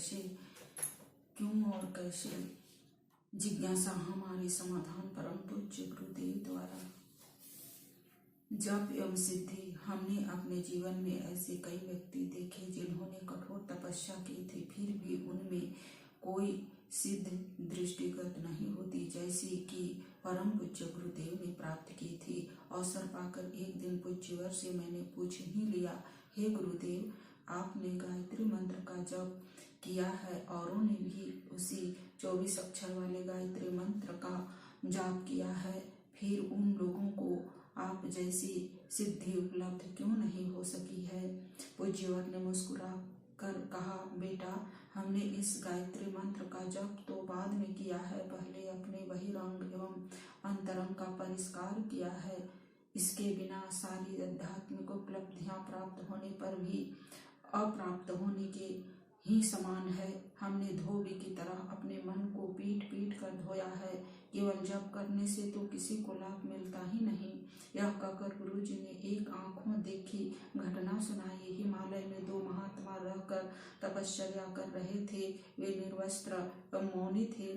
कैसे, क्यों और कैसे, जिज्ञासा हमारे समाधान परम पूज्य गुरुदेव द्वारा। जप एवं सिद्धि। हमने अपने जीवन में ऐसे कई व्यक्ति देखे जिन्होंने कठोर तपस्या की थी, फिर भी उनमें कोई सिद्ध दृष्टिगत नहीं होती, जैसी कि परम पूज्य गुरुदेव ने प्राप्त की थी। अवसर पाकर एक दिन पूज्यवर से मैंने पूछ ही लिया, हे गुरुदेव, आपने गायत्री मंत्र का जप किया है, औरों ने भी उसी 24 अक्षर वाले गायत्री मंत्र का जाप किया है, फिर उन लोगों को आप जैसी सिद्धि उपलब्ध क्यों नहीं हो सकी है? पूज्यवर ने मुस्कुरा कर कहा, बेटा, हमने इस गायत्री मंत्र का जप तो बाद में किया है, पहले अपने बहिरंग एवं अंतरंग का परिष्कार किया है। इसके बिना सारी आध्यात्मिक उपलब्धियां प्राप्त होने पर भी अप्राप्त होने के ही समान है। हमने धोबी की तरह अपने मन को पीट पीट कर धोया है, केवल जप करने से तो किसी को लाभ मिलता ही नहीं। यह कहकर गुरु जी ने एक आंखों देखी घटना सुनाई। हिमालय में 2 महात्मा रहकर तपश्चर्या कर रहे थे। वे निर्वस्त्र व मौनी थे।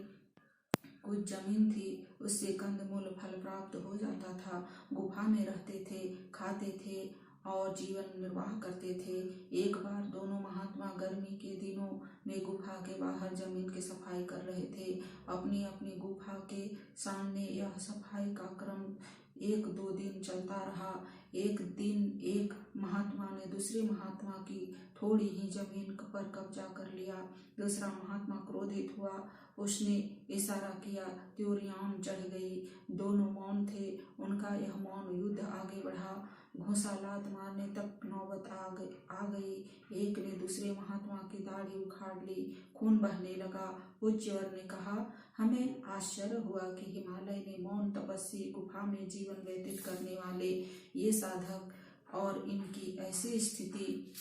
कुछ जमीन थी, उससे कंदमूल फल प्राप्त हो जाता था। गुफा में रहते थे, खाते थे और जीवन निर्वाह करते थे। एक बार दोनों महात्मा गर्मी के दिनों में गुफा के बाहर जमीन की सफाई कर रहे थे। अपनी अपनी गुफा के सामने यह सफाई का क्रम 1-2 दिन चलता रहा। एक दिन एक महात्मा ने दूसरे महात्मा की थोड़ी ही जमीन पर कब्जा कर लिया। दूसरा महात्मा क्रोधित हुआ, उसने इशारा किया, त्योरियां चढ़ गई। दोनों मौन थे। उनका यह मौन युद्ध आगे बढ़ा। घूंसा लात मारने तक नौबत आ गई। एक ने दूसरे महात्मा की दाढ़ी उखाड़ ली, खून बहने लगा। पूज्यवर ने कहा, हमें आश्चर्य हुआ कि हिमालय में मौन तपस्वी, गुफा में जीवन व्यतीत करने वाले ये साधक और इनकी ऐसी स्थिति,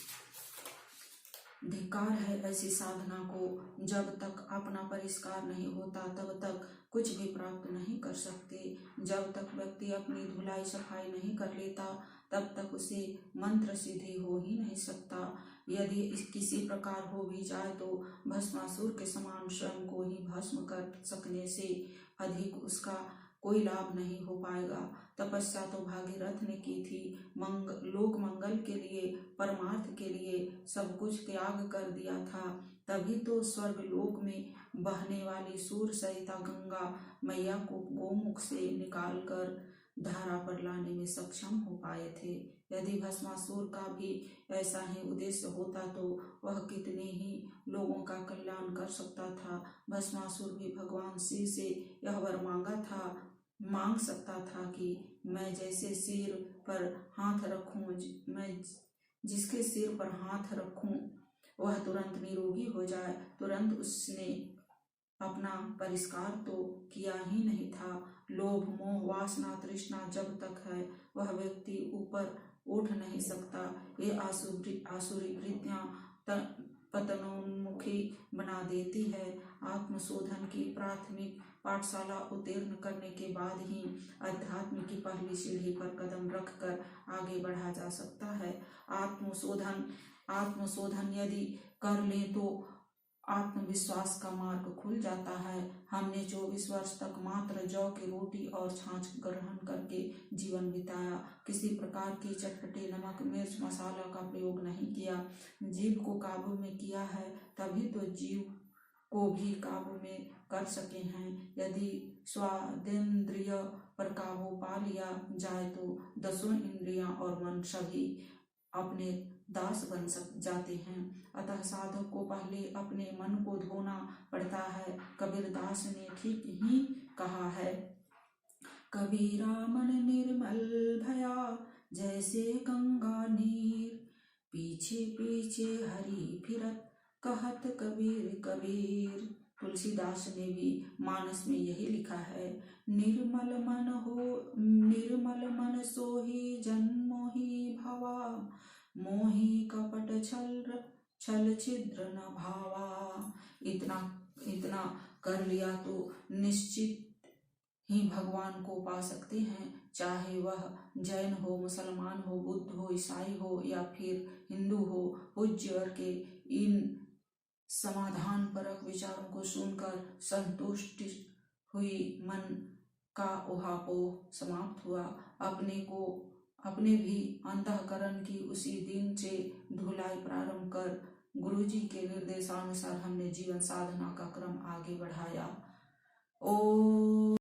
धिक्कार है ऐसी साधना को। जब तक अपना परिष्कार नहीं होता तब तक कुछ भी प्राप्त नहीं कर सकते। जब तक व्यक्ति अपनी धुलाई सफाई नहीं कर लेता तब तक उसे मंत्र सिद्धि हो ही नहीं सकता। यदि किसी प्रकार हो भी जाए तो भस्मासुर के समान स्वयं को ही भस्म कर सकने से अधिक उसका कोई लाभ नहीं हो पाएगा। तपस्या तो भागीरथ ने की थी। लोक मंगल के लिए, परमार्थ के लिए सब कुछ त्याग कर दिया था। तभी तो स्वर्ग लोक में बहने वाली सूर सहिता गंगा मैया को गोमुख से निकालकर धारा पर लाने में सक्षम हो पाए थे। यदि भस्मासुर का भी ऐसा ही उद्देश्य होता तो वह कितने ही लोगों का कल्याण कर सकता था। भस्मासुर भी भगवान शिव से यह वर मांग सकता था कि मैं जैसे सिर पर हाथ रखूं, मैं जिसके सिर पर हाथ रखूं वह तुरंत निरोगी हो जाए। तुरंत उसने अपना परिष्कार तो किया ही नहीं था। लोभ, मोह, वासना, तृष्णा जब तक है वह व्यक्ति ऊपर उठ नहीं सकता। ये आसुरी वृत्तियां पतनोन्मुखी बना देती है। आत्मशोधन की प्राथमिक पाठशाला उत्तीर्ण करने के बाद ही अध्यात्म की पहली सीढ़ी पर कदम रखकर आगे बढ़ा जा सकता है। आत्मशोधन यदि कर ले तो आत्मविश्वास का मार्ग खुल जाता है। हमने 24 वर्ष तक मात्र जौ की रोटी और छाछ ग्रहण करके जीवन बिताया। किसी प्रकार की चटपटे नमक, मिर्च, मसाला का प्रयोग नहीं किया। जीव को काबू में किया है, तभी तो जीव को भी काबू में कर सके हैं। यदि स्वादेंद्रिय पर काबू पा लिया जाए तो 10 इंद्रियां और मन सभी अपने दास बन जाते हैं। अतः साधक को पहले अपने मन को धोना पड़ता है। कबीरदास ने ठीक ही कहा है, कबीरा मन निर्मल भया जैसे गंगा नीर, पीछे पीछे हरि फिरत कहत कबीर कबीर। तुलसीदास ने भी मानस में यही लिखा है, निर्मल मन सोही जन मोही भवा, मोही कपट छल छिद्र न भावा। इतना कर लिया तो निश्चित ही भगवान को पा सकते हैं। चाहे वह जैन हो, मुसलमान हो, बुद्ध हो, ईसाई हो या फिर हिंदू हो। पूज्यवर के इन समाधान परक विचारों को सुनकर संतुष्टि हुई। मन का उहापोह समाप्त हुआ। अपने भी अंतःकरण की उसी दिन से धुलाई प्रारंभ कर गुरुजी के निर्देशानुसार हमने जीवन साधना का क्रम आगे बढ़ाया। ओ